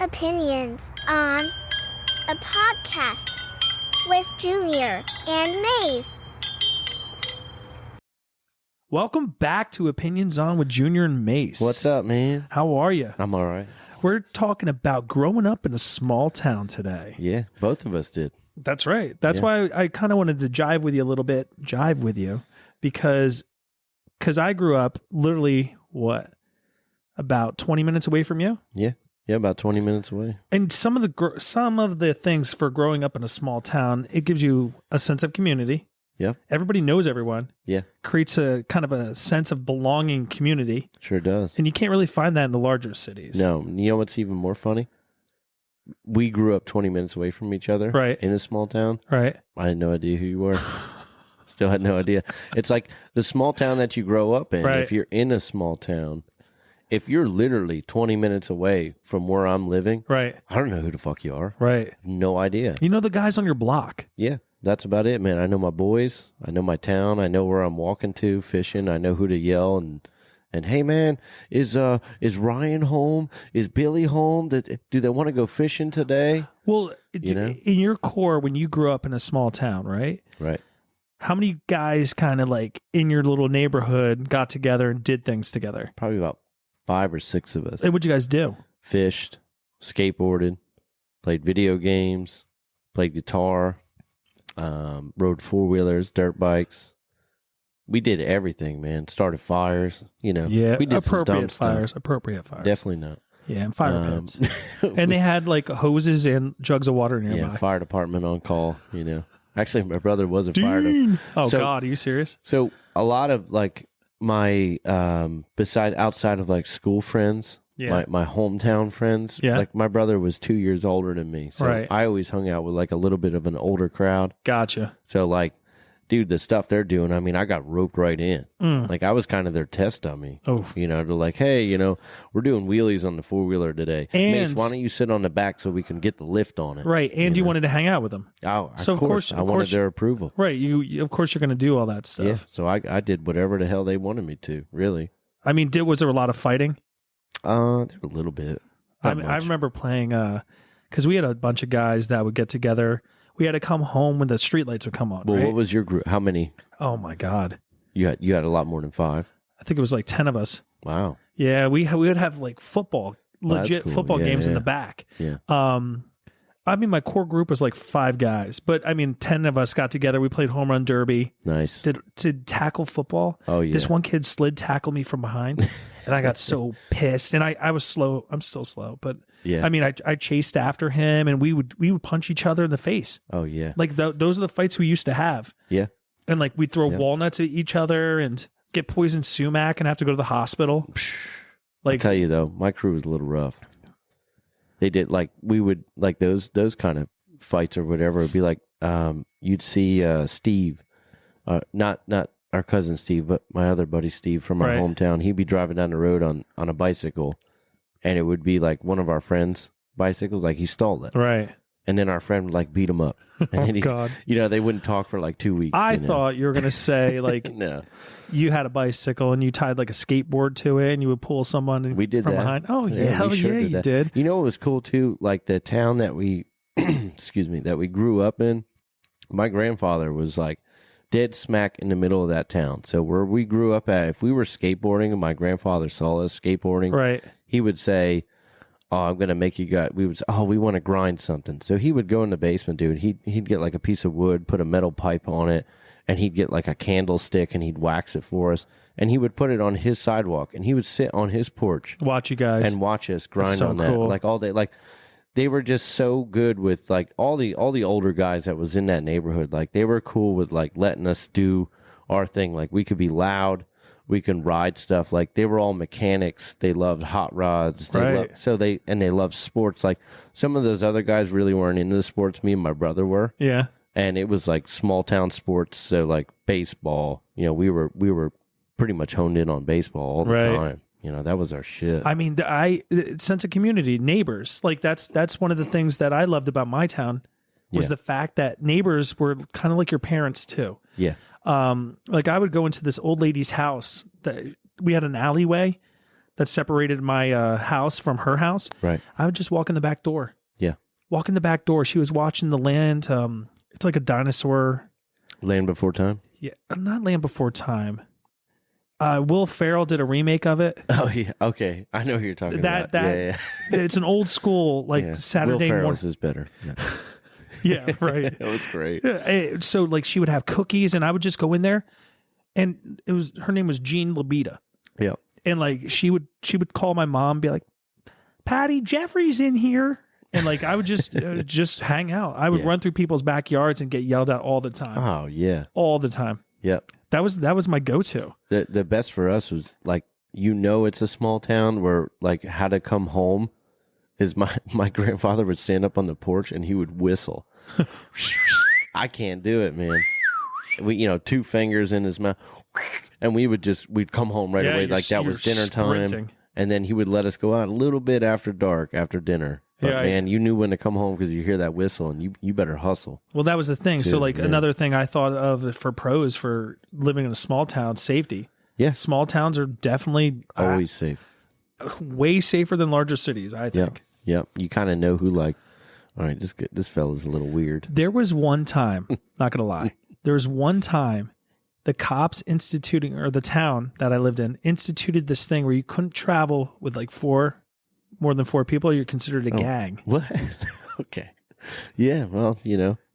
opinions on a podcast with Junior and Mase. Welcome back to Opinions On with Junior and Mase. What's up, man? How are you? I'm all right. We're talking about growing up in a small town today. Yeah, both of us did. That's right. That's why I kind of wanted to jive with you a little bit, because I grew up literally, about 20 minutes away from you? Yeah, about 20 minutes away. And some of the things for growing up in a small town, it gives you a sense of community. Yeah. Everybody knows everyone. Yeah. Creates a kind of a sense of belonging community. Sure does. And you can't really find that in the larger cities. No. You know what's even more funny? We grew up 20 minutes away from each other. Right. In a small town. Right. I had no idea who you were. Still had no idea. It's like the small town that you grow up in. Right. If you're in a small town, if you're literally 20 minutes away from where I'm living, Right. I don't know who the fuck you are. Right. No idea. You know the guys on your block. Yeah. That's about it, man. I know my boys. I know my town. I know where I'm walking to, fishing. I know who to yell and hey, man, is Ryan home? Is Billy home? Do they want to go fishing today? Well, in your core, when you grew up in a small town, right? Right. How many guys kind of like in your little neighborhood got together and did things together? Probably about 5 or 6 of us. And what'd you guys do? Fished, skateboarded, played video games, played guitar. Rode 4-wheelers, dirt bikes. We did everything, man. Started fires, Yeah, we did appropriate fires. Definitely not. Yeah, and fire pits. And they had like hoses and jugs of water nearby. Yeah, fire department on call, Actually, my brother was a fire department. Oh, God, are you serious? So a lot of like my, outside of like school friends, my hometown friends, like my brother was 2 years older than me. So I always hung out with like a little bit of an older crowd. Gotcha. So like, dude, the stuff they're doing, I mean, I got roped right in. Like I was kind of their test dummy. Oh. They're like, hey, we're doing wheelies on the 4-wheeler today. And Mase, why don't you sit on the back so we can get the lift on it? Right. And you wanted to hang out with them. Oh, so of course. I wanted their approval. Right. You of course you're going to do all that stuff. Yeah. So I did whatever the hell they wanted me to, really. I mean, was there a lot of fighting? There a little bit. I remember playing, because we had a bunch of guys that would get together. We had to come home when the streetlights would come on. Well, right? what was your group? How many? Oh my God! You had a lot more than 5. I think it was like 10 of us. Wow. Yeah, we would have like legit cool. football games in the back. Yeah. I mean, my core group was like 5 guys, but I mean, 10 of us got together. We played home run derby. Nice. Did tackle football. Oh yeah. This one kid slid tackled me from behind, and I got so pissed. And I was slow. I'm still slow, but yeah. I mean, I chased after him, and we would punch each other in the face. Oh yeah. Like those are the fights we used to have. Yeah. And like we'd throw walnuts at each other and get poison sumac and have to go to the hospital. Like, I'll tell you though, my crew was a little rough. They did like we would like those kind of fights or whatever. It'd be like you'd see Steve, not our cousin Steve, but my other buddy Steve from our hometown. He'd be driving down the road on a bicycle, and it would be like one of our friends' bicycles. Like he stole it, right? And then our friend would like beat him up. And God! They wouldn't talk for like 2 weeks. I thought you were gonna say like no. You had a bicycle and you tied like a skateboard to it and you would pull someone we did from that. behind. Oh yeah, hell sure you did. You know what was cool too? Like the town that we that we grew up in, my grandfather was like dead smack in the middle of that town. So where we grew up at, if we were skateboarding and my grandfather saw us skateboarding, right, he would say, "Oh, I'm gonna make you guys." We want to grind something. So he would go in the basement, dude. He'd get like a piece of wood, put a metal pipe on it, and he'd get like a candlestick and he'd wax it for us. And he would put it on his sidewalk and he would sit on his porch, watch you guys, and watch us grind so on cool. that like all day. Like they were just so good with like all the older guys that was in that neighborhood. Like they were cool with like letting us do our thing. Like we could be loud. We can ride stuff. Like they were all mechanics. They loved hot rods. They loved sports. Like some of those other guys really weren't into the sports. Me and my brother were. Yeah. And it was like small town sports. So like baseball, we were pretty much honed in on baseball all the time. That was our shit. I mean, sense of community, neighbors. Like that's one of the things that I loved about my town was the fact that neighbors were kind of like your parents too. Yeah. Like I would go into this old lady's house that we had an alleyway that separated my house from her house. Right. I would just walk in the back door. Yeah. Walk in the back door. She was watching The Land. It's like a dinosaur. Land Before Time. Yeah, not Land Before Time. Will Ferrell did a remake of it. Oh yeah, okay. I know who you're talking about. Yeah. It's an old school Saturday Will morning. Ferrell's is better. Yeah, Yeah, right. it was great. Yeah, so like she would have cookies, and I would just go in there, and her name was Jean Labita, Yeah. and like she would call my mom, and be like, "Patty, Jeffrey's in here," and like I would just hang out. I would run through people's backyards and get yelled at all the time. Oh yeah. All the time. Yep. That was my go-to. The best for us was like, it's a small town where like how to come home is my grandfather would stand up on the porch and he would whistle. I can't do it, man. We 2 fingers in his mouth, and we'd come home right away like that was dinner time, sprinting. and then he would let us go out a little bit after dark after dinner. But man, you knew when to come home because you hear that whistle, and you better hustle. Well, that was the thing. So like another thing I thought of for pros for living in a small town, safety. Yeah. Small towns are definitely Always safe. way safer than larger cities, I think. Yep. You kind of know who all right, this fella's a little weird. There was one time, not going to lie, there was one time the cops or the town that I lived in instituted this thing where you couldn't travel with like more than 4 people. You're considered a gang. What? Okay. Yeah, well,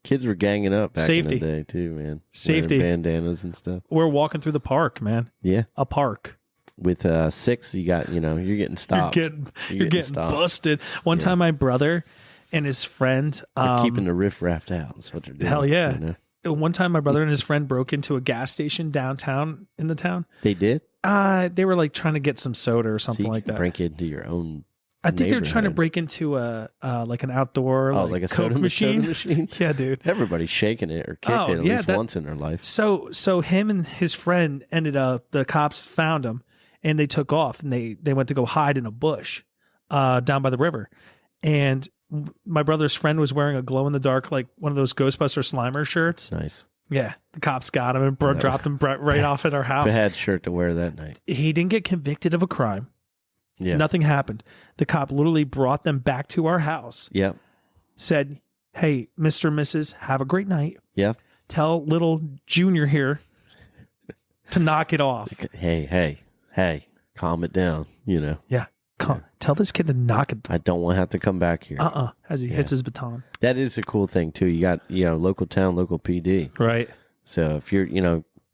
kids were ganging up back Safety. in the day too, man. Safety. Wearing bandanas and stuff. We're walking through the park, man. Yeah. A park. With 6, you got, you're getting stopped. You're getting stopped. busted. One time my brother and his friend They're keeping the riffraff out. That's what they're doing. Hell yeah. One time my brother and his friend broke into a gas station downtown in the town. They did? They were like trying to get some soda or something like that. Break into your own I think they're trying to break into like an outdoor like a Coke soda machine. machine. Yeah, dude. Everybody's shaking it or kicked it at least once in their life. So him and his friend ended up, the cops found him and they took off and they went to go hide in a bush down by the river. And my brother's friend was wearing a glow in the dark, like one of those Ghostbuster Slimer shirts. Nice. Yeah. The cops got him and dropped him right off at our house. Bad shirt to wear that night. He didn't get convicted of a crime. Yeah. Nothing happened. The cop literally brought them back to our house. Yep. Said, "Hey, Mr. and Mrs., have a great night. Yeah. Tell little Junior here to knock it off." Hey, calm it down, Yeah. Tell this kid to knock it. I don't want to have to come back here. As he hits his baton. That is a cool thing too. You got, local town, local PD. Right. So if you're,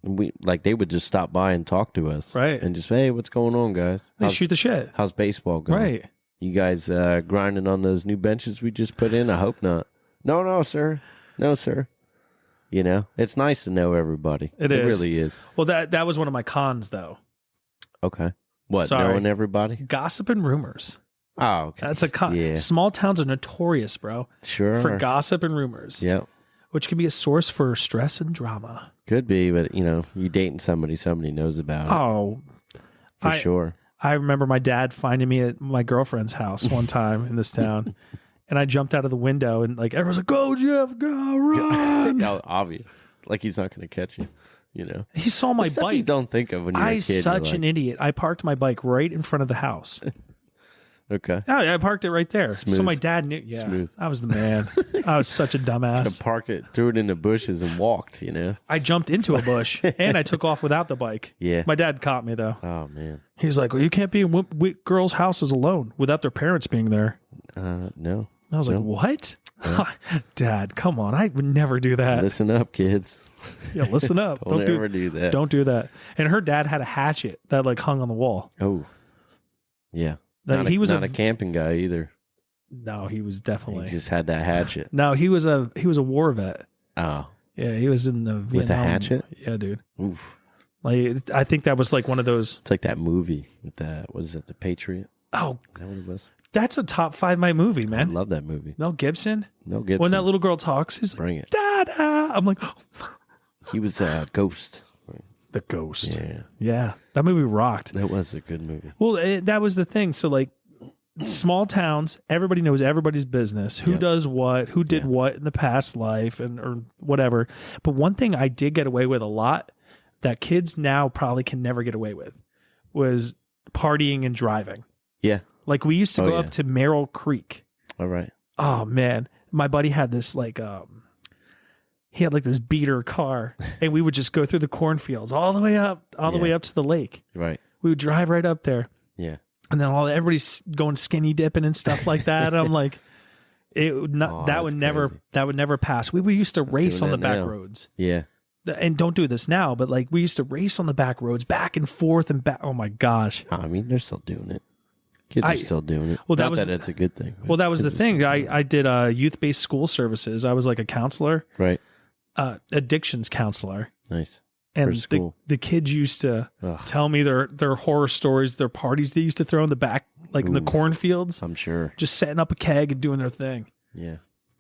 they would just stop by and talk to us. Right. And just, hey, what's going on, guys? They shoot the shit. How's baseball going? Right. You guys grinding on those new benches we just put in? I hope not. No, sir. No, sir. It's nice to know everybody. It really is. Well, that was one of my cons, though. Okay. What, Sorry. knowing everybody? Gossip and rumors. Oh, okay. That's a con. Yeah. Small towns are notorious, bro. Sure. For gossip and rumors. Yeah. Which can be a source for stress and drama. Could be, but, you dating somebody knows about it. Oh. For sure. I remember my dad finding me at my girlfriend's house one time in this town. And I jumped out of the window and like everyone's like, "Go, Jeff, go, run." No, obvious. Like he's not going to catch you. He saw my bike. You don't think of when you're a kid. Such an idiot. I parked my bike right in front of the house. Okay. Oh, yeah, I parked it right there. Smooth. So my dad knew. Yeah, Smooth. I was the man. I was such a dumbass. Parked it, threw it in the bushes, and walked. I jumped into a bush and I took off without the bike. Yeah. My dad caught me though. Oh man. He was like, "Well, you can't be in girls' houses alone without their parents being there." No. I was like, "What?" No. Dad, come on! I would never do that. Listen up, kids. Yeah, listen up. Don't ever do that. Don't do that. And her dad had a hatchet that like hung on the wall. Oh, yeah. He was not a camping guy either. No, he was definitely. He just had that hatchet. No, he was a war vet. Oh, yeah, he was in the Vietnam. With a hatchet. Yeah, dude. Oof. Like I think that was like one of those. It's like that movie with that. What is it? The Patriot. Oh, is that what it was? That's a top 5 my movie, man. I love that movie. Mel Gibson. When that little girl talks, he's like, "Bring it, Dada." I'm like, he was a ghost. The ghost. Yeah. Yeah, that movie rocked. That was a good movie. Well, that was the thing. So like, small towns, everybody knows everybody's business. Who does what? Who did what in the past life, or whatever. But one thing I did get away with a lot that kids now probably can never get away with was partying and driving. Yeah. Like we used to go yeah. up to Merrill Creek. All right. Oh man, my buddy had this like he had like this beater car, and we would just go through the cornfields all the way up to the lake. Right. We would drive right up there. Yeah. And then everybody's going skinny dipping and stuff like that. I'm like, that would never pass. We used to race on the back roads. Yeah. And don't do this now, but like we used to race on the back roads back and forth and back. Oh my gosh. I mean, they're still doing it. Kids are still doing it. Well, Not that it's a good thing. Well, that was the thing. I did youth-based school services. I was like a counselor. Right. Addictions counselor. Nice. And the kids used to tell me their horror stories, their parties they used to throw in the back, like in the cornfields. I'm sure. Just setting up a keg and doing their thing. Yeah.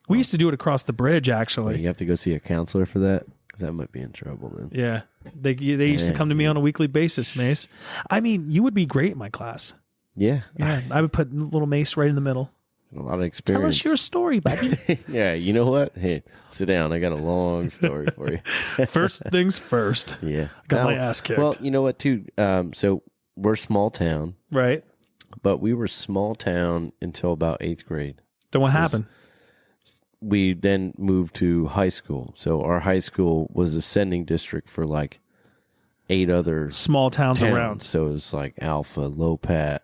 We used to do it across the bridge, actually. Well, you have to go see a counselor for that? That might be in trouble then. Yeah. They used to come to me on a weekly basis, Mase. I mean, you would be great in my class. Yeah. Yeah. I would put little Mase right in the middle. A lot of experience. Tell us your story, buddy. Yeah, you know what? Hey, sit down. I got a long story for you. First things first. Yeah. Got my ass kicked. Well, you know what, too? So we're small town. Right. But we were small town until about 8th grade. Then what happened? We then moved to high school. So our high school was a sending district for like 8 other small towns around. So it was like Alpha, Lopat,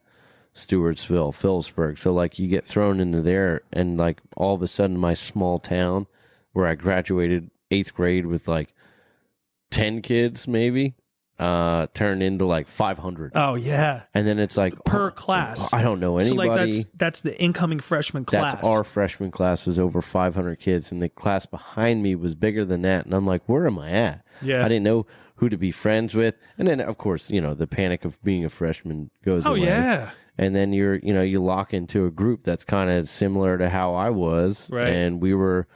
Stewartsville, Phillipsburg. So like you get thrown into there, and like all of a sudden my small town where I graduated 8th grade with like 10 kids maybe turned into like 500. Oh yeah. And then it's like per class. I don't know anybody. So like that's the incoming freshman class. That's our freshman class was over 500 kids, and the class behind me was bigger than that. And I'm like, where am I at? Yeah. I didn't know who to be friends with. And then of course, the panic of being a freshman goes away. Oh yeah. And then you lock into a group that's kind of similar to how I was. Right. And we were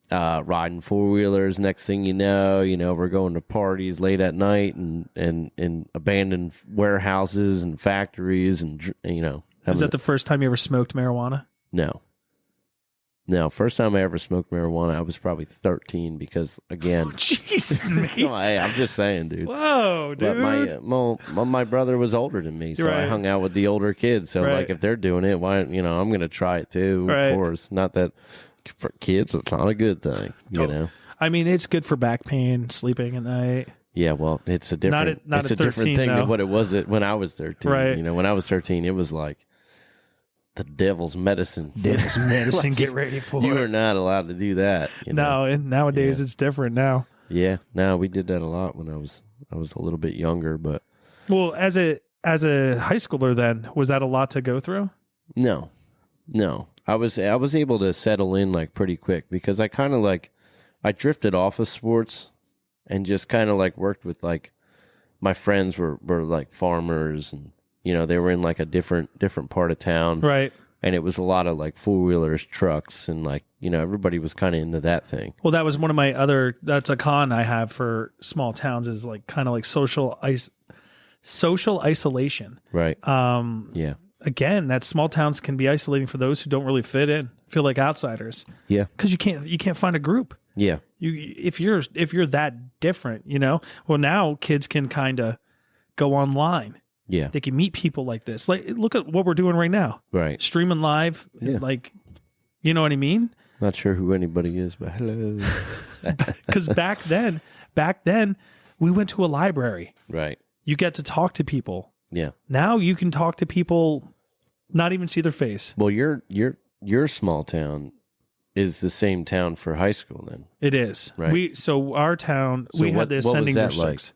riding 4-wheelers. Next thing you know, we're going to parties late at night and abandoned warehouses and factories and. Is that the first time you ever smoked marijuana? No. First time I ever smoked marijuana, I was probably 13 because, again... Jesus, hey, I'm just saying, dude. Whoa, dude. But my brother was older than me, so I hung out with the older kids. So, like, if they're doing it, why, I'm going to try it too, of course. Not that for kids, it's not a good thing, you know? I mean, it's good for back pain, sleeping at night. Yeah, well, it's a different, not it's a 13, different thing though. than what it was when I was 13. Right. When I was 13, it was like... the devil's medicine. Devil's medicine. Get ready for it. You are not allowed to do that. No, and nowadays it's different now. Yeah, no, we did that a lot when I was a little bit younger, but well, as a high schooler, then was that a lot to go through? No, I was able to settle in like pretty quick because I kind of like I drifted off of sports and just kind of like worked with like my friends were like farmers and. They were in like a different part of town. Right. And it was a lot of like 4-wheelers, trucks, and like, everybody was kind of into that thing. Well, that was one of my that's a con I have for small towns is like kind of like social isolation. Right. Yeah. Again, that small towns can be isolating for those who don't really fit in, feel like outsiders. Yeah. Because you can't find a group. Yeah. If you're that different, well, now kids can kind of go online. Yeah. They can meet people like this. Like, look at what we're doing right now. Right. Streaming live. Yeah. Like, you know what I mean? Not sure who anybody is, but hello. Because back then, we went to a library. Right. You get to talk to people. Yeah. Now you can talk to people, not even see their face. Well, your small town is the same town for high school then. It is. Right. So our town, we had the ascending districts. Like?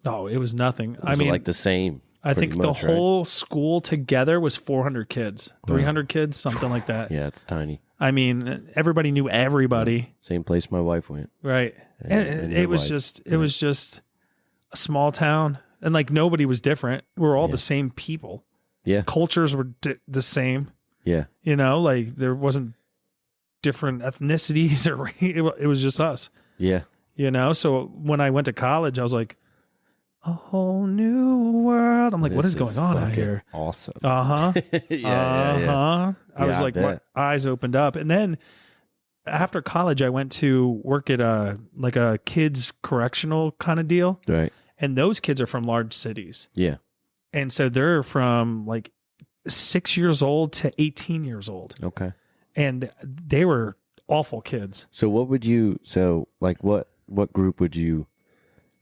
Oh, it was nothing. I mean, like the same. I think the whole school together was 400 kids, 300 kids, something like that. Yeah, it's tiny. I mean, everybody knew everybody. Same place my wife went. Right. And it was just a small town, and like nobody was different. We were all the same people. Yeah. Cultures were the same. Yeah. Like there wasn't different ethnicities or it was just us. Yeah. So when I went to college, I was like, a whole new world. I'm like, what is going on out here? Awesome. Uh-huh. Yeah. I was like, my eyes opened up. And then after college, I went to work at a kids correctional kind of deal. Right. And those kids are from large cities. Yeah. And so they're from like 6 years old to 18 years old. Okay. And they were awful kids. So what group would you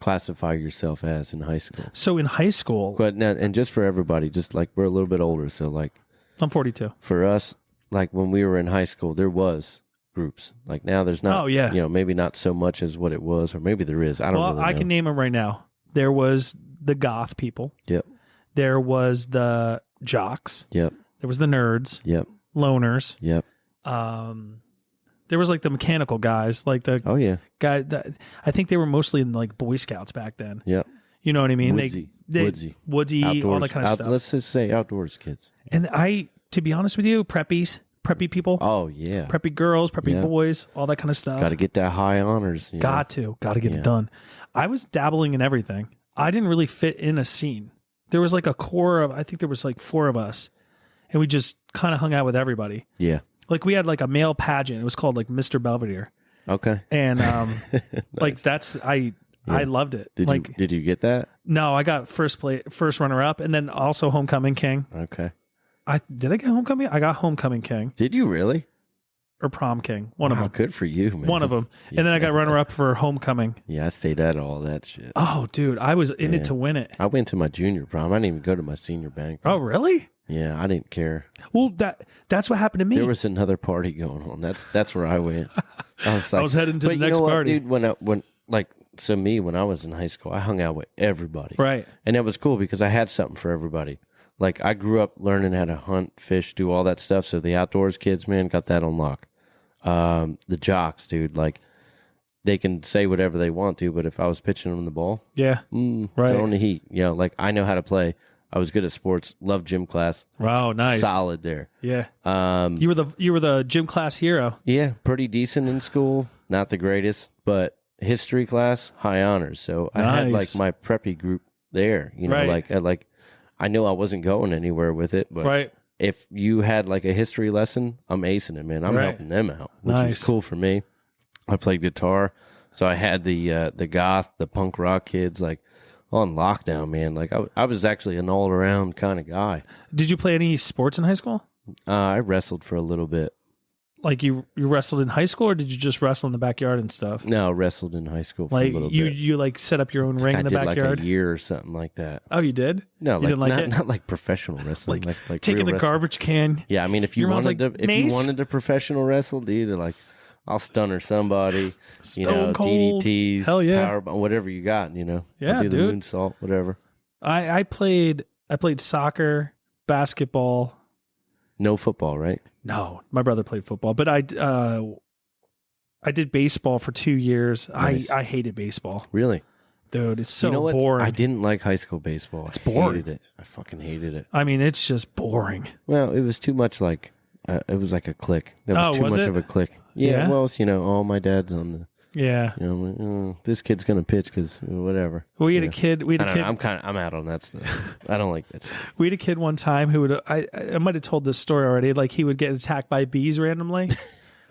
classify yourself as in high school? So in high school, But now, and just for everybody, just like we're a little bit older, so like I'm 42. for us, like when we were in high school, there was groups. Like now, there's not. Oh, yeah. You know, maybe not so much as what it was, or maybe there is. I don't Well, really know. I can name them right now. There was the goth people. Yep. There was the jocks. Yep. There was the nerds, Yep. loners. Yep. There was like the mechanical guys, like the Oh yeah. guy that I think they were mostly in like Boy Scouts back then. Yep. You know what I mean? Woodsy. Woodsy, all that kind of stuff. Let's just say outdoors kids. And to be honest with you, preppy people, Oh yeah. preppy girls, preppy Yeah. boys, all that kind of stuff. Got to get that high honors. You know? Got to get Yeah. it done. I was dabbling in everything. I didn't really fit in a scene. There was like a core of, I think there was like 4 of us, and we just kind of hung out with everybody. Yeah. Like we had like a male pageant. It was called like Mr. Belvedere. Okay. And like Nice. I loved it. Did you get that? No, I got first runner up, and then also homecoming king. Okay. Did I get homecoming? I got homecoming king Did you really? or prom king. One of Wow, them. good for you, man. One of them. And then I got runner up for homecoming. Yeah, I stayed at all that shit. Oh, dude, I was in Yeah. it to win it. I went to my junior prom. I didn't even go to my senior banquet. Oh, really? Yeah, I didn't care. Well, that's what happened to me. There was another party going on. That's where I went. I was like, I was heading to but the you next know what, party. dude. When I was in high school, I hung out with everybody. Right. And it was cool because I had something for everybody. Like I grew up learning how to hunt, fish, do all that stuff. So the outdoors kids, man, got that on lock. The jocks, dude, like they can say whatever they want to, but if I was pitching them the ball, Yeah. Right. throwing the heat, you know, like I know how to play. I was good at sports, loved gym class. Wow, nice. Solid there. Yeah. Um, You were the gym class hero. yeah, pretty decent in school. Not the greatest, but history class, high honors. So I had like Nice. my preppy group there. You know, Right. I know I wasn't going anywhere with it, but Right. if you had like a history lesson, I'm acing it, man. I'm Right. helping them out, which Nice. is cool for me. I played guitar, so I had the goth, the punk rock kids like on lockdown, man. Like I was actually an all around kind of guy. Did you play any sports in high school? I wrestled for a little bit. Like you wrestled in high school, or did you just wrestle in the backyard and stuff? No, I wrestled in high school for Like a little you bit. you like set up your own ring I in the did backyard? like a year or something like that. Oh, you did? No, You like, didn't like not, it? not like professional wrestling, like Taking real a wrestling. garbage can. Yeah, I mean, if you Your mom's wanted like, to, if "Mace?" you wanted to professional wrestle, dude, like I'll stunner somebody, Stone cold. DDTs, Hell yeah. powerbomb, whatever you got, you know. Yeah, I'll do dude. the moonsault, whatever. I played soccer, basketball. No football, right? No, my brother played football, but I did baseball for 2 years. Nice. I hated baseball, Really? dude. It's so you know what? boring. I didn't like high school baseball. It's I boring. hated it. I fucking hated it. I mean, it's just boring. Well, it was too much like, it was like a clique. There was Oh, too was much it? of a clique. Yeah, Yeah? well, you know, all my dad's on the, Yeah, you know, I'm like, this kid's going to pitch because whatever. we had Yeah. a kid. We I had a don't kid. know. I'm out on that stuff. I don't like that shit. We had a kid one time who would. I might have told this story already. Like he would get attacked by bees randomly.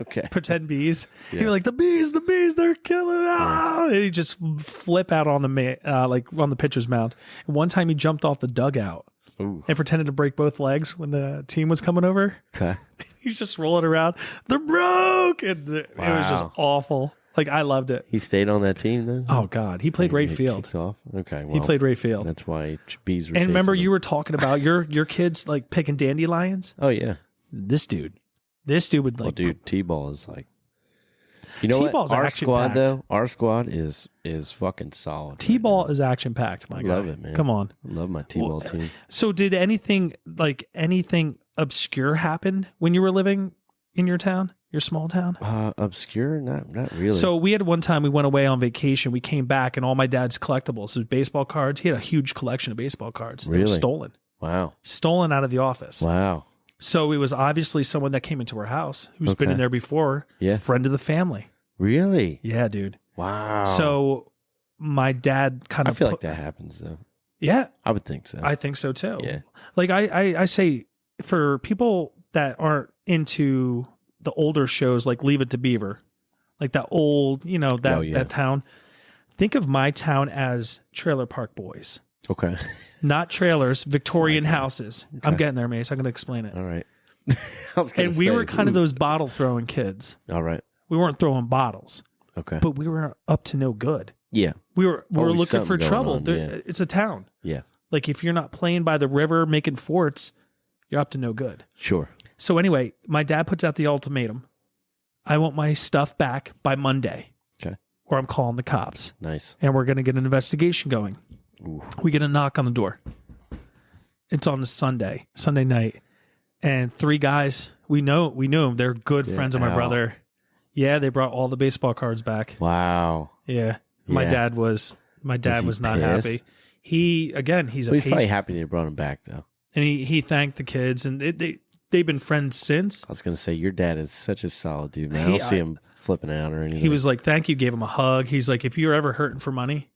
Okay. Pretend bees. He'd be Yeah. like, the bees, they're killing. Ah! And he'd just flip out on like on the pitcher's mound. And one time he jumped off the dugout Ooh. and pretended to break both legs when the team was coming over. Okay. He's just rolling around. They're broke. And it was just Wow. awful. Like I loved it. He stayed on that team then? Oh God, he played He right got field. kicked off? Okay. Well, He played right field. That's why bees were And remember, chasing you him. were talking about your kids like picking dandelions. Oh, yeah. This dude would Well, like. dude, T-ball is like... You know T-ball's what? Our action-packed. squad, though, our squad is fucking solid. T-ball is action packed. My guy. Love it, man. Come on. I love my T-ball team. So, did anything obscure happen when you were living in your town, your small town? Obscure? Not really. So we had one time we went away on vacation. We came back and all my dad's collectibles, his baseball cards. He had a huge collection of baseball cards. They were Really? stolen out of the office. Wow. So it was obviously someone that came into our house who's been Okay. in there before. Yeah. Friend of the family. Really? Yeah, dude. Wow. So my dad kind I of feel like that happens, though. Yeah, I would think so. I think so too. Yeah. Like I say, for people that aren't into the older shows like Leave It to Beaver, like that old, that Oh, yeah. that town, think of my town as Trailer Park Boys. Okay. not trailers, Victorian houses. I'm getting there, Mace. I'm going to explain it. All right. And we were kind of those bottle throwing kids. All right. We weren't throwing bottles, Okay. but we were up to no good. Yeah. We were Always looking for something going trouble. on, yeah. It's a town. Yeah. Like if you're not playing by the river, making forts, you're up to no good. Sure. So anyway, my dad puts out the ultimatum. I want my stuff back by Monday. Okay. Or I'm calling the cops. Nice. And we're going to get an investigation going. Ooh. We get a knock on the door. It's on a Sunday night. And 3 guys, we knew them. They're good friends of my brother. Yeah, they brought all the baseball cards back. Wow. Yeah. My dad was not pissed? happy. He's He's probably happy they brought him back, though. and he thanked the kids, and they've been friends since. I was going to say, your dad is such a solid dude, man. I don't see him flipping out or anything. He was like, thank you, gave him a hug. He's like, if you're ever hurting for money,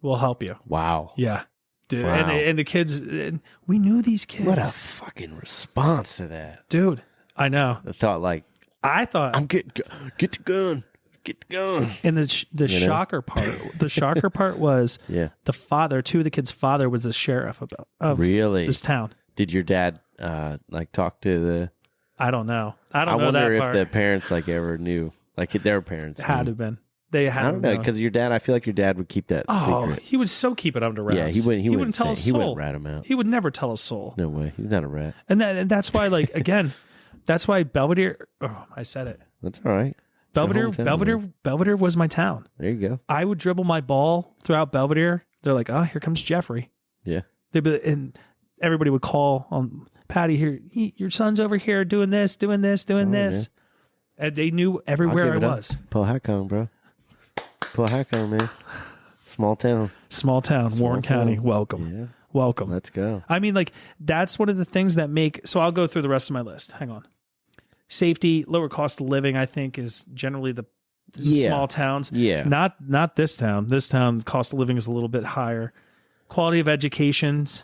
we'll help you. Wow. Yeah. Dude. Wow. And the kids, and we knew these kids. What a fucking response to that. Dude, I know. I thought, like, I thought. I'm get the gun. Get the gun. And the shocker part was the father, 2 of the kids' father was the sheriff of really? this town. Did your dad like talk to the? I don't know. I don't know wonder that if part. the parents like ever knew, like their parents Had to have been. They had. I don't know, because your dad. I feel like your dad would keep that secret. He would so keep it under wraps. Yeah, he wouldn't tell a say, he soul. wouldn't rat him out. He would never tell a soul. No way. He's not a rat. And that's why, like, again, that's why Belvedere. Oh, I said it. That's all right. It's your hometown, Belvedere was my town. There you go. I would dribble my ball throughout Belvedere. They're like, oh, here comes Jeffrey. Yeah. And everybody would call on Patty here. Your son's over here doing this. Man. And they knew everywhere I was. Powhatan, bro. Powhatan, man. Small town. Warren County. Welcome. Yeah. Welcome. Let's go. I mean, like, that's one of the things that make. So I'll go through the rest of my list. Hang on. Safety, lower cost of living, I think, is generally the small towns. Yeah. Not this town. This town, cost of living is a little bit higher. Quality of education's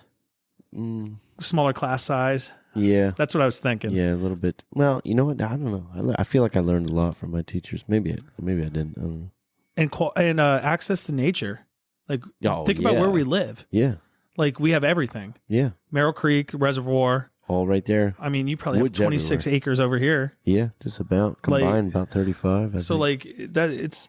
smaller class size. Yeah. That's what I was thinking. Yeah, a little bit. Well, you know what? I don't know. I feel like I learned a lot from my teachers. Maybe I didn't. I don't know. And access to nature. Like, think about where we live. Yeah. Like, we have everything. Yeah. Merrill Creek, Reservoir. All right there. I mean, you probably Woods have 26 everywhere. acres over here. Yeah, just about. Combined, about 35. I So, think. like, that it's,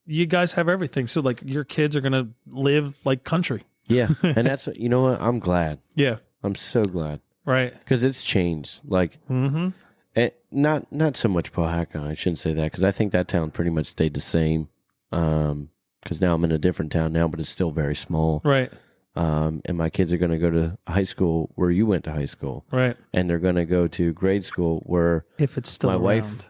you guys have everything. So, like, your kids are going to live like country. Yeah. And that's what, you know what? I'm glad. Yeah. I'm so glad. Right. Because it's changed. Like, not so much Powhatan. I shouldn't say that, because I think that town pretty much stayed the same. Because now I'm in a different town now, but it's still very small. Right. And my kids are going to go to high school where you went to high school. Right. And they're going to go to grade school where if it's still around.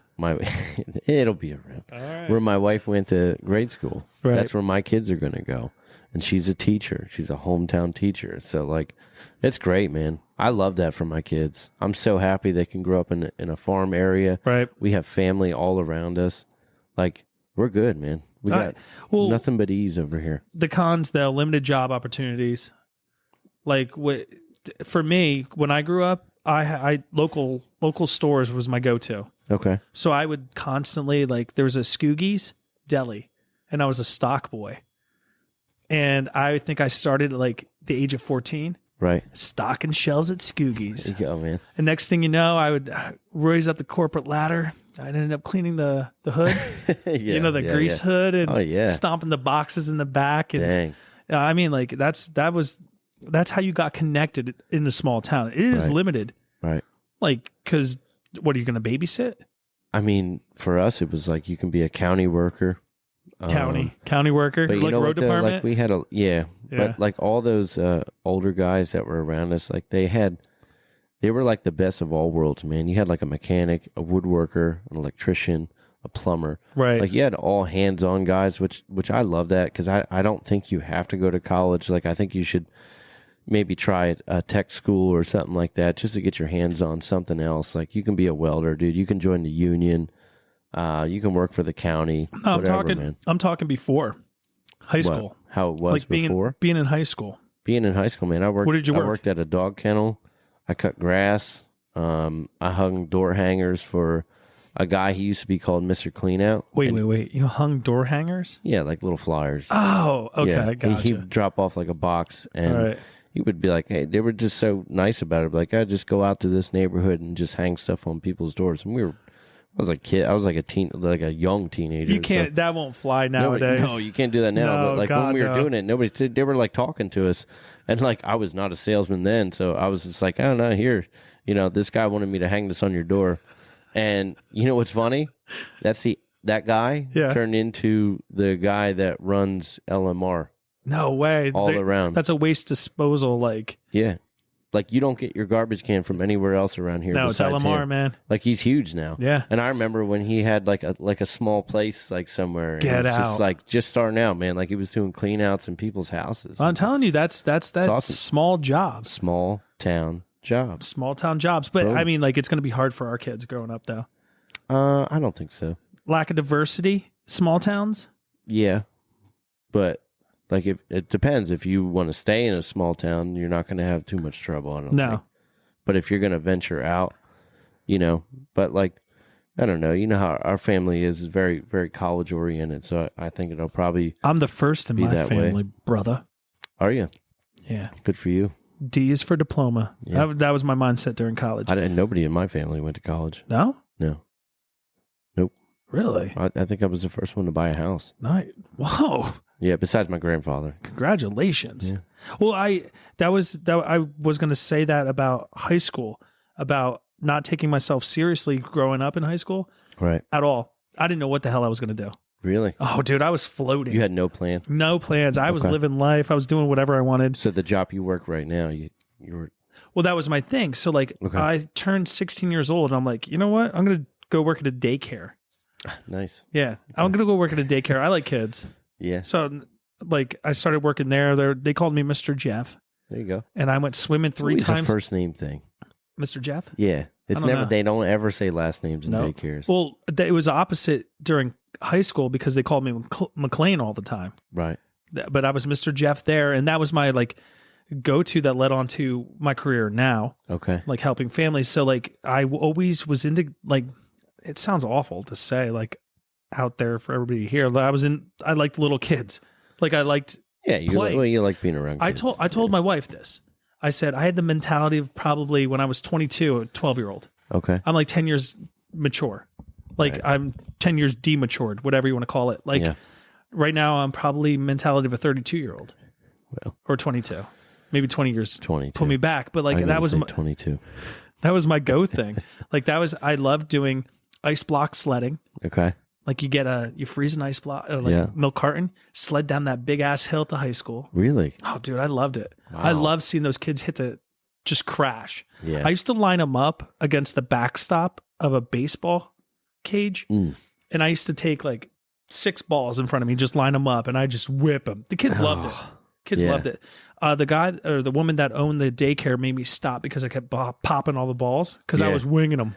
It'll be around. All right. Where my wife went to grade school. Right. That's where my kids are going to go. And she's a teacher. She's a hometown teacher. So, like, it's great, man. I love that for my kids. I'm so happy they can grow up in a farm area. Right. We have family all around us. Like, we're good, man. We got nothing but ease over here. The cons, though, limited job opportunities. Like, for me, when I grew up, I local stores was my go-to. Okay. So I would constantly, like, there was a Skoogie's deli, and I was a stock boy. And I think I started at, like, the age of 14. Right. Stocking shelves at Skoogie's. There you go, man. And next thing you know, I would raise up the corporate ladder. I'd end up cleaning the hood, the grease hood, and stomping the boxes in the back. And Dang. I mean, like, that's how you got connected in a small town. It is limited. Right. Like, because what are you going to babysit? I mean, for us, it was like you can be a county worker. County worker, but like road department. Like we had but like all those older guys that were around us, like they were like the best of all worlds, man. You had like a mechanic, a woodworker, an electrician, a plumber. Right. Like you had all hands-on guys, which I love that, because I don't think you have to go to college. Like I think you should maybe try a tech school or something like that just to get your hands on something else. Like you can be a welder, dude. You can join the union. You can work for the county. No, man. I'm talking before high school. How it was like before? Being in high school. Being in high school, man. What did you work? I worked at a dog kennel. I cut grass. I hung door hangers for a guy. He used to be called Mr. Cleanout. Wait. You hung door hangers? Yeah, like little flyers. Oh, okay. Yeah. Gotcha. He'd drop off like a box, and All right. he would be like, hey, they were just so nice about it. Like, I just go out to this neighborhood and just hang stuff on people's doors. And I was a kid. I was like a young teenager. You can't. That won't fly nowadays. No, you can't do that now. No, but like God, when we were no. doing it, they were like talking to us, and like I was not a salesman then, so I was just like, I don't know. Here, this guy wanted me to hang this on your door, and you know what's funny? That guy turned into the guy that runs LMR. No way. Around. That's a waste disposal. Like, yeah. Like, you don't get your garbage can from anywhere else around here. No, it's LMR, him. man. Like, he's huge now. Yeah. And I remember when he had like a small place like somewhere. And Get it was out. just starting out, man. Like, he was doing clean outs in people's houses. I'm telling you, that's awesome. small jobs. Small town jobs. Small town jobs. But Boom. I mean, like, it's going to be hard for our kids growing up, though. I don't think so. Lack of diversity, small towns. Yeah. But like, if it depends. If you want to stay in a small town, you're not going to have too much trouble. I don't think. But if you're going to venture out, but like, I don't know. You know how our family is very, very college oriented. So I think it'll probably. I'm the first in be my that family, way. brother. Are you? Yeah. Good for you. D is for diploma. Yeah. That was my mindset during college. Nobody in my family went to college. No? No. Nope. Really? I think I was the first one to buy a house. Nice. Whoa. Yeah, besides my grandfather. Congratulations. Yeah. Well, I was going to say that about high school, about not taking myself seriously growing up in high school Right. at all. I didn't know what the hell I was going to do. Really? Oh, dude, I was floating. You had no plan? No plans. I was living life. I was doing whatever I wanted. So the job you work right now, you were... Well, that was my thing. So like I turned 16 years old and I'm like, you know what? I'm going to go work at a daycare. Nice. Yeah. I'm going to go work at a daycare. I like kids. Yeah. So like I started working there. They called me Mr. Jeff. There you go. And I went swimming three It's times. a first name thing. Mr. Jeff? Yeah. It's I don't never. know. They don't ever say last names in daycares. Well, it was opposite during high school because they called me McLean all the time. Right. But I was Mr. Jeff there, and that was my like go-to that led on to my career now. Okay. Like helping families. So like I always was into like, it sounds awful to say like out there for everybody to hear. I liked little kids. Like I liked. Yeah. You like being around kids. I told my wife this. I said I had the mentality of probably when I was 22, a 12-year-old. Okay. I'm like 10 years mature. Like Right. I'm 10 years dematured, whatever you want to call it. Like right now I'm probably mentality of a 32-year-old. Well. Or 22. Maybe 20 years 22. pull me back. But like that was 22. That was my go thing. Like I loved doing ice block sledding. Okay. Like you freeze an ice block, Yeah. milk carton, sled down that big ass hill to high school. Really? Oh, dude, I loved it. Wow. I loved seeing those kids just crash. Yeah. I used to line them up against the backstop of a baseball cage. Mm. And I used to take like 6 balls in front of me, just line them up, and I just whip them. The kids loved it. Kids loved it. The guy or the woman that owned the daycare made me stop because I kept popping all the balls because I was winging them.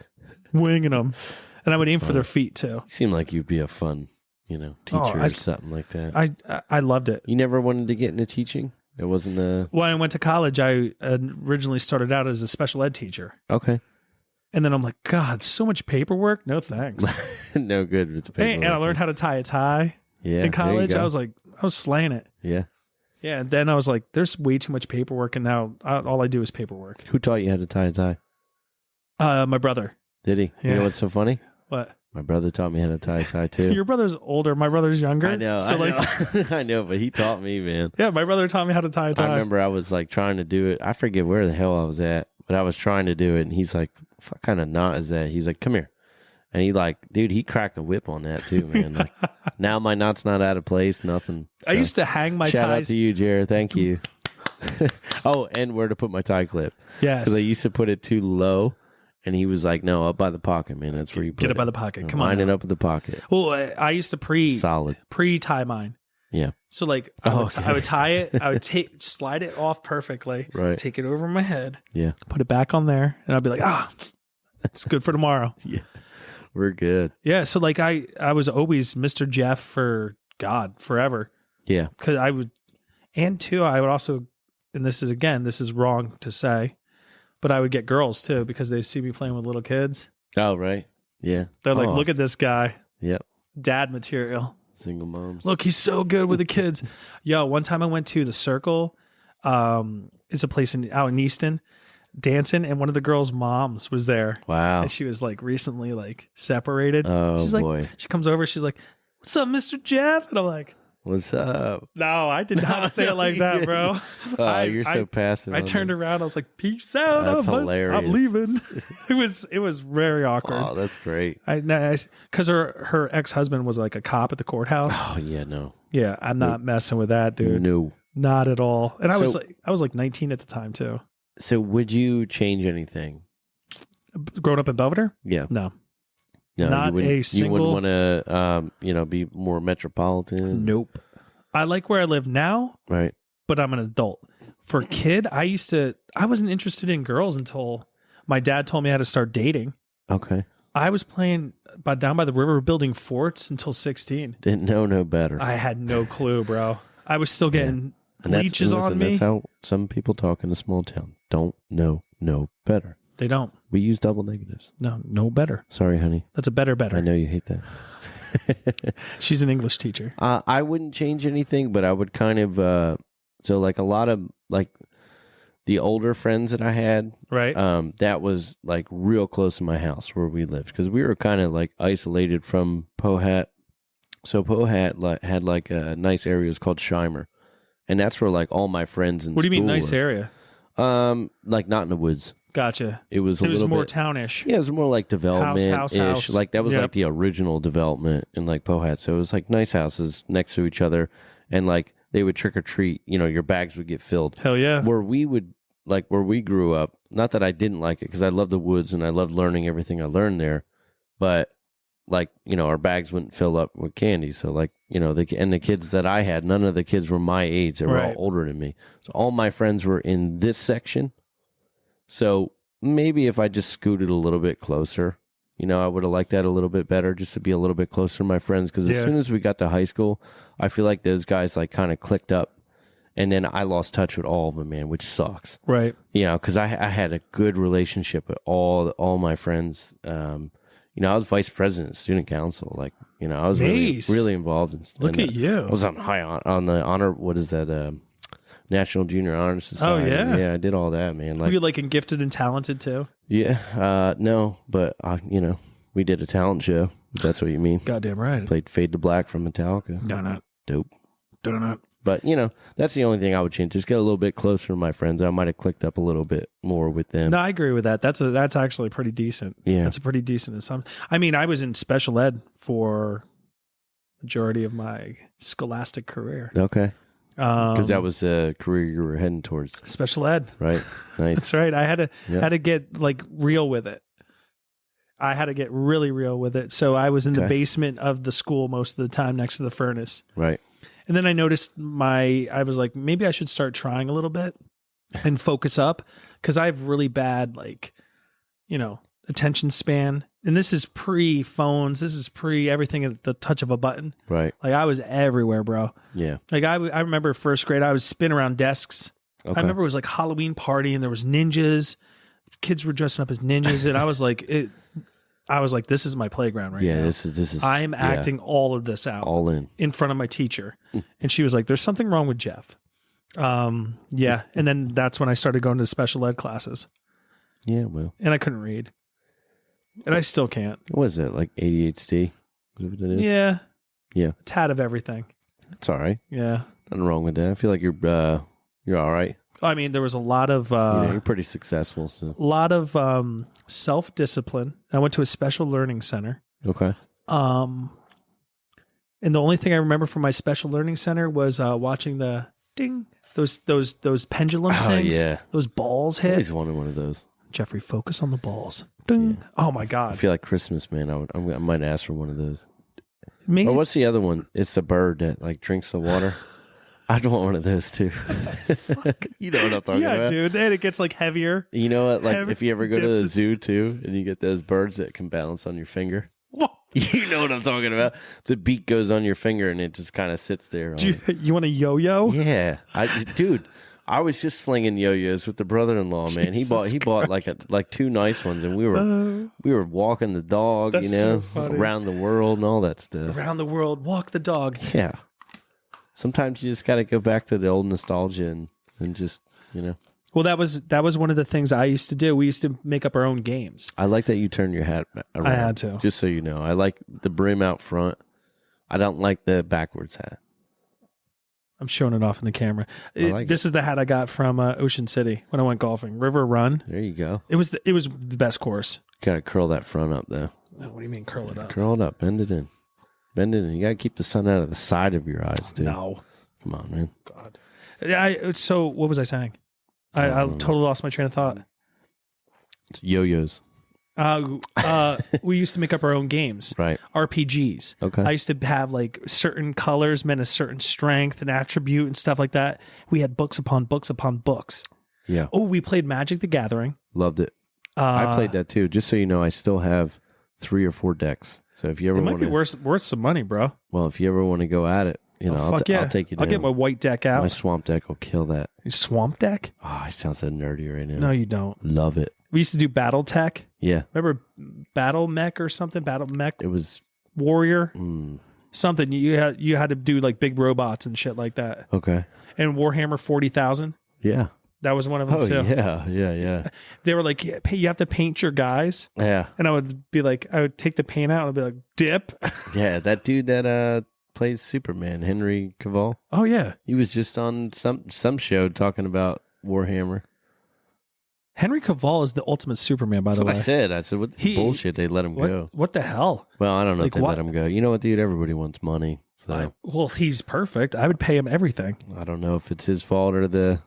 And I would aim for their feet too. You seem like you'd be a fun, teacher or something like that. I loved it. You never wanted to get into teaching? It wasn't a... When I went to college, I originally started out as a special ed teacher. Okay. And then I'm like, God, so much paperwork. No thanks. No good with the paperwork. And I learned how to tie a tie in college. I was slaying it. Yeah. Yeah. And then I was like, there's way too much paperwork. And now all I do is paperwork. Who taught you how to tie a tie? My brother. Did he? Yeah. You know what's so funny? What? My brother taught me how to tie a tie too. Your brother's older. My brother's younger. I know. So I know, but he taught me, man. Yeah, my brother taught me how to tie a tie. I remember I was like trying to do it. I forget where the hell I was at, but I was trying to do it, and he's like, "What kind of knot is that?" He's like, "Come here," and he cracked a whip on that too, man. Like, now my knot's not out of place, nothing. I used to hang my shout ties. out to you, Jared. Thank you. Oh, and where to put my tie clip? Yes. Because I used to put it too low. And he was like, "No, up by the pocket, man. That's where you put Get it by the pocket. Come on. Line now. it up with the pocket." Well, I used to pre-tie mine. Yeah. So like I would tie it. I would slide it off perfectly. Right. Take it over my head. Yeah. Put it back on there, and I'd be like, it's good for tomorrow. Yeah. We're good. Yeah. So like I was always Mr. Jeff for forever. Yeah. Because I would, and two, I would also, and this is wrong to say, but I would get girls too because they see me playing with little kids. Oh, right. Yeah. They're like, Oh, look at this guy, Yep. dad material. Single moms. Look, he's so good with the kids. Yo, one time I went to the Circle. It's a place out in Easton, dancing, and one of the girls' moms was there. Wow. And she was like recently like separated. Oh, she's like, boy. she comes over, she's like, "What's up, Mr. Jeff?" And I'm like, What's up? "No, I did not say it like you that, didn't. bro." Oh, you're so passive. I on turned that. around. I was like, "Peace out." That's I'm hilarious. leaving. It was very awkward. Oh, that's great. Because her ex-husband was like a cop at the courthouse. Oh, yeah, no. Yeah, I'm not messing with that, dude. No. Not at all. And I was So- like 19 at the time too. So would you change anything? Growing up in Belvedere? Yeah. No. No, Not you wouldn't, a You single- wouldn't want to, be more metropolitan? Nope. I like where I live now, Right. but I'm an adult. For a kid, I wasn't interested in girls until my dad told me how to start dating. Okay. I was playing down by the river building forts until 16. Didn't know no better. I had no clue, bro. I was still getting And that's- leeches listen, on me. That's how some people talk in a small town. Don't know no better. They don't. We use double negatives. No better. Sorry, honey. That's a better. I know you hate that. She's an English teacher. I wouldn't change anything, but I would kind of so like a lot of like the older friends that I had, Right. that was like real close to my house where we lived because we were kind of like isolated from Pohat. So Pohat had like a nice area, it was called Shimer, and that's where like all my friends and What do you mean nice area? like not in the woods. Gotcha. It was It was little more bit, townish. yeah, it was more like development house. Like that was Yep. like the original development in like Pohat. So it was like nice houses next to each other, and like they would trick or treat. You know, your bags would get filled. Hell yeah. Where we grew up. Not that I didn't like it because I loved the woods and I loved learning everything I learned there, but like our bags wouldn't fill up with candy. So like the kids that I had, none of the kids were my age. They were Right. all older than me. So all my friends were in this section. So maybe if I just scooted a little bit closer, I would have liked that a little bit better, just to be a little bit closer to my friends. Because as Yeah. soon as we got to high school, I feel like those guys like kind of clicked up, and then I lost touch with all of them, man, which sucks. Right. Because I had a good relationship with all my friends. I was vice president of student council. Like, I was Nice. really involved in. Look at you. I was on the honor. What is that? National Junior Honor Society. yeah? Yeah, I did all that, man. Were you like in gifted and talented too? Yeah, no, but we did a talent show. If that's what you mean. Goddamn right. Played Fade to Black from Metallica. Donut. Dope. Donut. But that's the only thing I would change. Just get a little bit closer to my friends. I might have clicked up a little bit more with them. No, I agree with that. That's actually pretty decent. Yeah. That's a pretty decent. I mean, I was in special ed for majority of my scholastic career. Okay. Because that Um, was a career you were heading towards, special ed. right? Nice. That's right. I had Yeah. to get like real with it. I had to get really real with it. So I was in the Okay. basement of the school most of the time next to the furnace. Right. And then I noticed I was like, maybe I should start trying a little bit and focus up because I have really bad, like, attention span. And this is pre phones. This is pre everything at the touch of a button. Right. Like I was everywhere, bro. Yeah. Like I remember first grade, I would spin around desks. Okay. I remember it was like Halloween party and there was ninjas. Kids were dressing up as ninjas. And I was like, this is my playground right Yeah. now. This is. I'm yeah, acting all of this out all in. front of my teacher. And she was like, there's something wrong with Jeff. Yeah. And then that's when I started going to special ed classes Yeah. Well, and I couldn't read. And I still can't. what is that? Like ADHD? Is that what it is? Yeah. Yeah. A tad of everything. It's all right. Yeah. Nothing wrong with that. I feel like you're all right. I mean, there was a lot of, You're pretty successful. So self-discipline. I went to a special learning center. okay. And the only thing I remember from my special learning center was watching the ding, those pendulum Oh things, yeah. those balls I hit. always wanted one of those. Jeffrey, focus on the balls. Ding. Oh my I God. feel like Christmas, man. I might ask for one of those. Me? Or what's the other one? It's the bird that like drinks the water. I'd want one of those too. You know what I'm talking yeah, about? dude. And it gets like heavier. You know what? Like Heavy if you ever go to dips, the it's- zoo too, and you get those birds that can balance on your finger. You know what I'm talking about? The beak goes on your finger, and it just kind of sits there. You want a yo-yo? Yeah, dude. I was just slinging yo-yos with the brother-in-law, man. He bought like two nice ones, and we were walking the dog, That's so funny. around the world and all that stuff. Around the world, walk the dog. Yeah. Sometimes you just got to go back to the old nostalgia and just, Well, that was one of the things I used to do. We used to make up our own games. I like that you turn your hat around. I had to. Just so you know. I like the brim out front. I don't like the backwards hat. I'm showing it off in the camera. Like this is the hat I got from Ocean City when I went golfing. River Run. There you go. It was the best course. Got to curl that front up, though. Oh, what do you mean curl it up? Curl it up. Bend it in. You got to keep the sun out of the side of your eyes, too. No. Come on, man. God. So what was I saying? I totally lost my train of thought. It's yo-yos. We used to make up our own games. Right. RPGs. Okay. I used to have like certain colors meant a certain strength and attribute and stuff like that. We had books upon books upon books. Yeah. Oh, we played Magic the Gathering. Loved it. I played that too. Just so you know, I still have 3 or 4 decks. So if you ever it might want to, be worth some money, bro. well, if you ever want to go at it, I'll take you down. I'll get my white deck out. My swamp deck will kill that. Your swamp deck? Oh, I sound so nerdy right now. No, you don't. Love it. We used to do Battle Tech. Yeah. Remember Battle Mech or something? Battle Mech It was Warrior? Something. You had to do like big robots and shit like that. okay. And Warhammer 40,000. Yeah. That was one of them too. Yeah. They were like, you have to paint your guys. Yeah. And I would be like, I would take the paint out and I'd be like, dip. Yeah. That dude that plays Superman, Henry Cavill. Oh yeah. He was just on some show talking about Warhammer. Henry Cavill is the ultimate Superman, by That's the what way. I said, what bullshit they let him go. What the hell? Well, I don't know Like if they what? let him go. You know what, dude? Everybody wants money. So Well, he's perfect. I would pay him everything. I don't know if it's his fault or the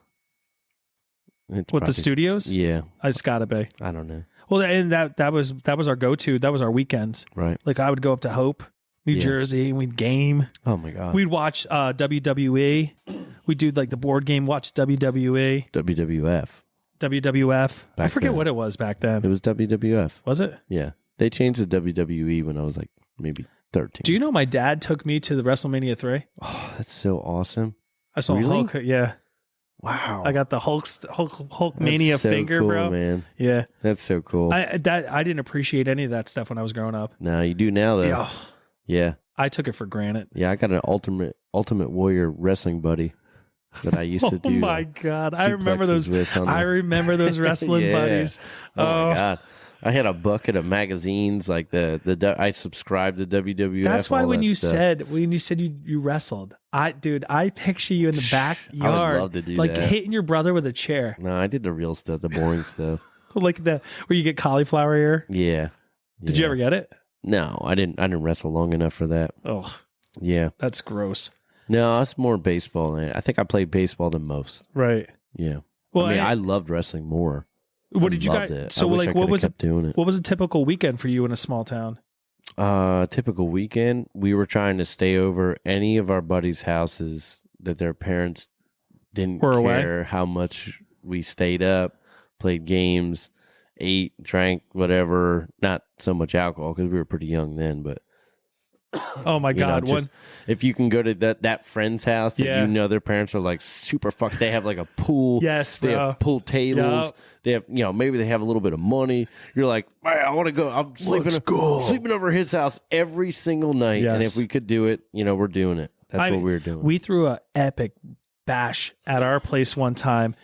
With the studios? Yeah. It's gotta be. I don't know. Well, and that was our go-to. That was our weekends. Right. Like I would go up to Hope, New Jersey, and we'd game. Oh my God. We'd watch WWE. We'd do like the board game, watch WWE, WWF. WWF. I Back forget then. what it was back then. It was WWF. Was it? Yeah. They changed the WWE when I was like maybe 13. Do you know my dad took me to the WrestleMania 3? Oh, that's so awesime. I saw Really? Hulk. Yeah. Wow. I got the Hulk Mania That's so finger, cool, bro. Man. Yeah. That's so cool. I didn't appreciate any of that stuff when I was growing up. Now you do now though. Yeah. Yeah. I took it for granted. Yeah, I got an ultimate warrior wrestling buddy that I used to do. Oh my God. I remember suplexes those. with on I the- remember those wrestling Yeah. buddies. Oh my God. I had a bucket of magazines like I subscribed to WWF. That's why all when that you stuff. said you wrestled, I picture you in the backyard, love to do like that. hitting your brother with a chair, No, I did the real stuff, the boring stuff. like where you get cauliflower ear. Yeah. Did you ever get it? No, I didn't wrestle long enough for that. Oh, Yeah. that's gross. No, it's more baseball. Man. I think I played baseball the most. Right. Yeah. Well, I loved wrestling more. what I did you loved guys? it. So I wish like, I what coulda was kept doing it? What was a typical weekend for you in a small town? Typical weekend, we were trying to stay over any of our buddies' houses that their parents didn't Were away? care how much we stayed up, played games, ate, drank, whatever. Not so much alcohol because we were pretty young then, but Oh my God! just- if you can go to that friend's house that Yeah. their parents are like super fucked. They have like a pool. Yes, They bro. have pool tables. Yup. They have, maybe they have a little bit of money. You're like, I want to go. I'm sleeping over his house every single night. And Yes. if we could do it, we're doing it. That's what we were doing. We threw a epic bash at our place one time,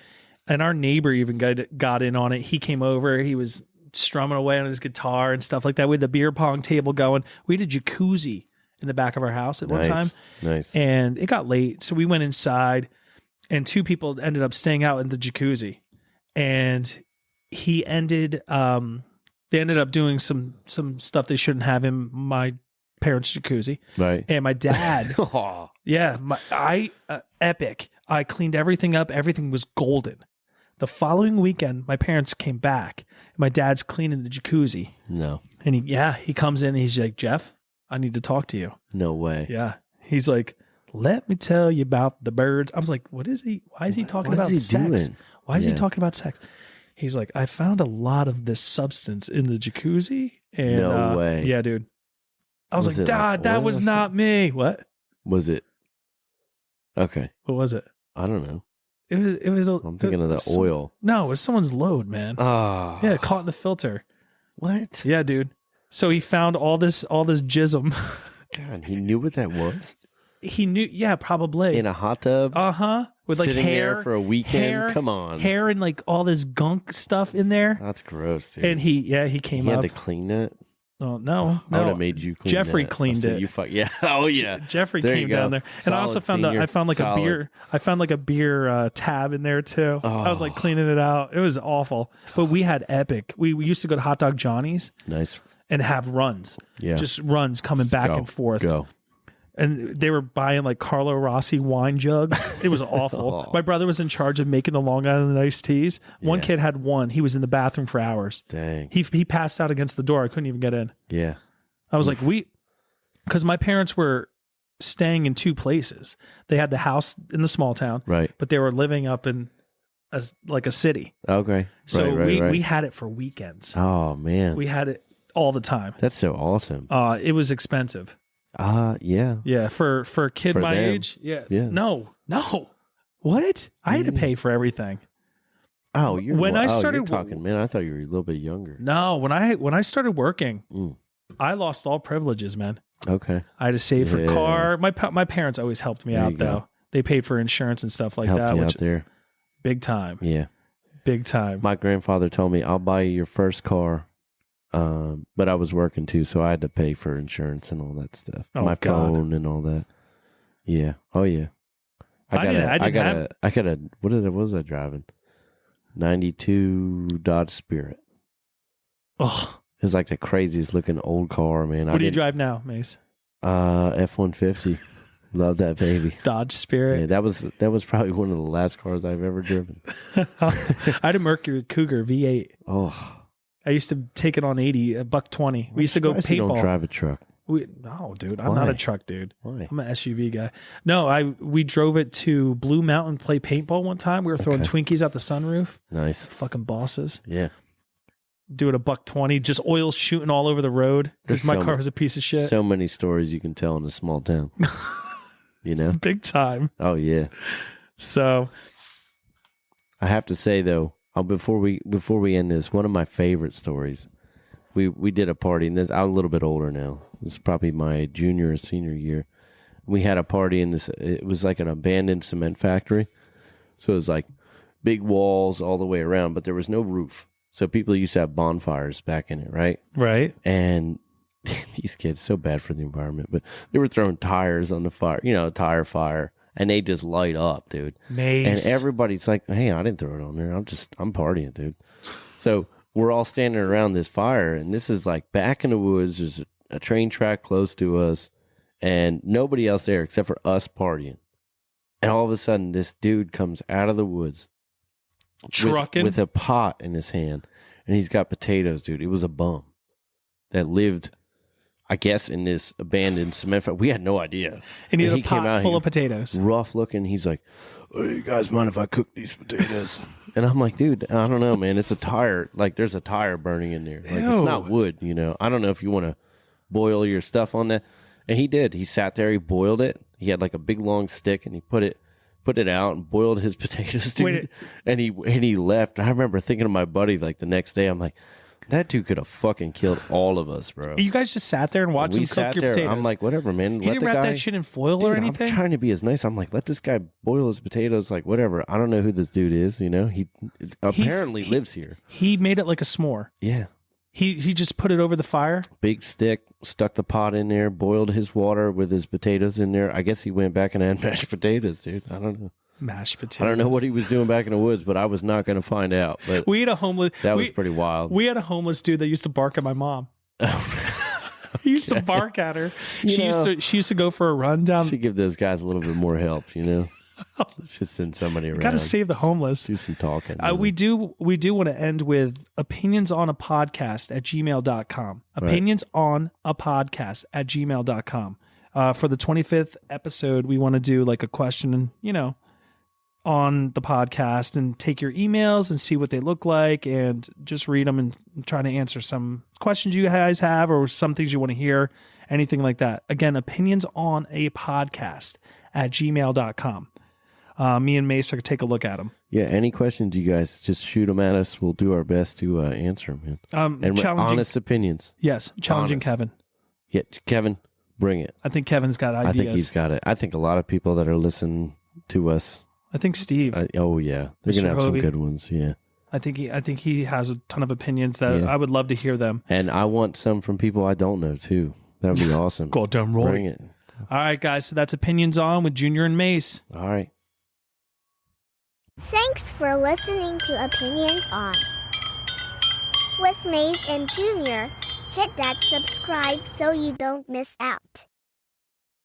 and our neighbor even got in on it. He came over. He was strumming away on his guitar and stuff like that. We had the beer pong table going. We had a jacuzzi in the back of our house at one time. Nice. And it got late, so we went inside, and 2 people ended up staying out in the jacuzzi. And they ended up doing some stuff they shouldn't have in my parents' jacuzzi. Right. And my dad, Aw. yeah, epic. I cleaned everything up. Everything was golden. The following weekend, my parents came back. And my dad's cleaning the jacuzzi, No. and he comes in. And he's like, Jeff, I need to talk to you. No way. Yeah. He's like, let me tell you about the birds. I was like, what is he? Why is he talking about sex? Doing? Why is he Yeah. talking about sex? He's like, I found a lot of this substance in the jacuzzi. And, No way. Yeah, dude. I was Was like, it like Dad, that oil was or not me. What? Was it? Okay. What was it? I don't know. It was. I'm thinking of the oil. No, it was someone's load, man. Oh. Yeah, caught in the filter. What? Yeah, dude. So he found all this jism. God, he knew what that was? He knew, yeah, probably. In a hot tub? With like sitting hair. there for a weekend? Hair, Come on. Hair and like all this gunk stuff in there. That's gross, dude. And he came he up. had to clean that? Oh, no. I would have made you clean Jeffrey that. cleaned it. Yeah. Oh, yeah. Jeffrey There came you go. down there. And Solid I also found senior. I found like Solid. a beer. I found like a beer tab in there too. I was like cleaning it out. It was awful. But we had epic. We used to go to Hot Dog Johnny's. Nice. And have runs. Yeah. Just runs coming back and forth. Go. And they were buying like Carlo Rossi wine jugs. It was awful. My brother was in charge of making the Long Island iced teas. One kid had one. He was in the bathroom for hours. Dang. He passed out against the door. I couldn't even get in. Yeah. I was like, because my parents were staying in two places. They had the house in the small town, Right. but they were living up in a city. Okay. So right. we had it for weekends. Oh, man. We had it all the time. That's so awesome. It was expensive. Yeah. Yeah, for a kid For my them. age. Yeah. Yeah. No. What? I had to pay for everything. Oh, When I started you're talking, man. I thought you were a little bit younger. No, when I started working, Mm. I lost all privileges, man. Okay. I had to save for Yeah. car. My parents always helped me There out you go. though. They paid for insurance and stuff like Helped that, you which out there. big time. Yeah. Big time. My grandfather told me, I'll buy you your first car. But I was working too, so I had to pay for insurance and all that stuff. Oh, My God. phone and all that. Yeah. Oh yeah. I got a what was I driving? 92 Dodge Spirit. Oh, It was like the craziest looking old car, man. what do you drive now, Mase? F-150. Love that baby. Dodge Yeah, Spirit. that was probably one of the last cars I've ever driven. I had a Mercury Cougar V8. Oh, I used to take it on 80, $120. We used to go surprised you don't paintball. drive a truck. No, dude, I'm not Why? a truck dude. Why? I'm an SUV guy. No, we drove it to Blue Mountain, play paintball one time. We were throwing Twinkies out the sunroof. Nice. Fucking bosses. Yeah. Doing $120, just oil shooting all over the road because There's my so car mu- was a piece of shit. So many stories you can tell in a small town. You know? Big time. Oh yeah. So I have to say though, before we end this, one of my favorite stories. We did a party, and I'm a little bit older now. This is probably my junior or senior year. We had a party in this. It was like an abandoned cement factory, so it was like big walls all the way around, but there was no roof. So people used to have bonfires back in it, right? right. And these kids, so bad for the environment, but they were throwing tires on the fire, tire fire, and they just light up, dude. Mace. And everybody's like, hey, I didn't throw it on there. I'm partying, dude. So we're all standing around this fire, and this is like back in the woods. There's a train track close to us, and nobody else there except for us partying. And all of a sudden, this dude comes out of the woods trucking with a pot in his hand, and he's got potatoes, dude. It was a bum that lived, I guess, in this abandoned cement factory. We had no idea. and he had he a came pot out, full he- of potatoes. Rough looking. He's like, hey, you guys mind if I cook these potatoes? And I'm like, dude, I don't know, man. It's a tire. Like, there's a tire burning in there. Like, it's not Ew. wood, I don't know if you want to boil your stuff on that. And he did. He sat there. He boiled it. He had like a big long stick, and he put it out and boiled his potatoes, dude. Wait. And he left. I remember thinking to my buddy like the next day, I'm like, that dude could have fucking killed all of us, bro. You guys just sat there and watched him We cook sat your there. potatoes. I'm like, whatever, man. he Let didn't the wrap guy, that shit in foil Dude, or anything. I'm trying to be as nice. I'm like, let this guy boil his potatoes, like whatever. I don't know who this dude is. He apparently lives here. He made it like a s'more. Yeah, He just put it over the fire. big stick, stuck the pot in there, boiled his water with his potatoes in there. I guess he went back and had mashed potatoes, dude. I don't know. Mashed potatoes. I don't know what he was doing back in the woods, but I was not going to find out. But We had a homeless. that was pretty wild. We had a homeless dude that used to bark at my mom. He used to bark at her. She used to go for a run down. Should give those guys a little bit more help, Let's just send somebody around. Got to save the homeless. Do some talking. We do want to end with opinions on a podcast at gmail.com. Opinions on a podcast at gmail.com. For the 25th episode, we want to do like a question, on the podcast and take your emails and see what they look like and just read them and try to answer some questions you guys have or some things you want to hear, anything like that. Again, opinions on a podcast at gmail.com. me and Mace are going to take a look at them. Yeah, any questions, you guys, just shoot them at us. We'll do our best to answer them. And with honest opinions. Yes, challenging Honest. Kevin. Yeah, Kevin, bring it. I think Kevin's got ideas. I think he's got it. I think a lot of people that are listening to us. I think Steve. Oh, yeah. They're going to have some good ones, yeah. I think he has a ton of opinions that I would love to hear them. And I want some from people I don't know, too. That would be awesome. Goddamn right. Bring it. All right, guys. So that's Opinions On with Junior and Mase. All right. Thanks for listening to Opinions On with Mase and Junior. Hit that subscribe so you don't miss out.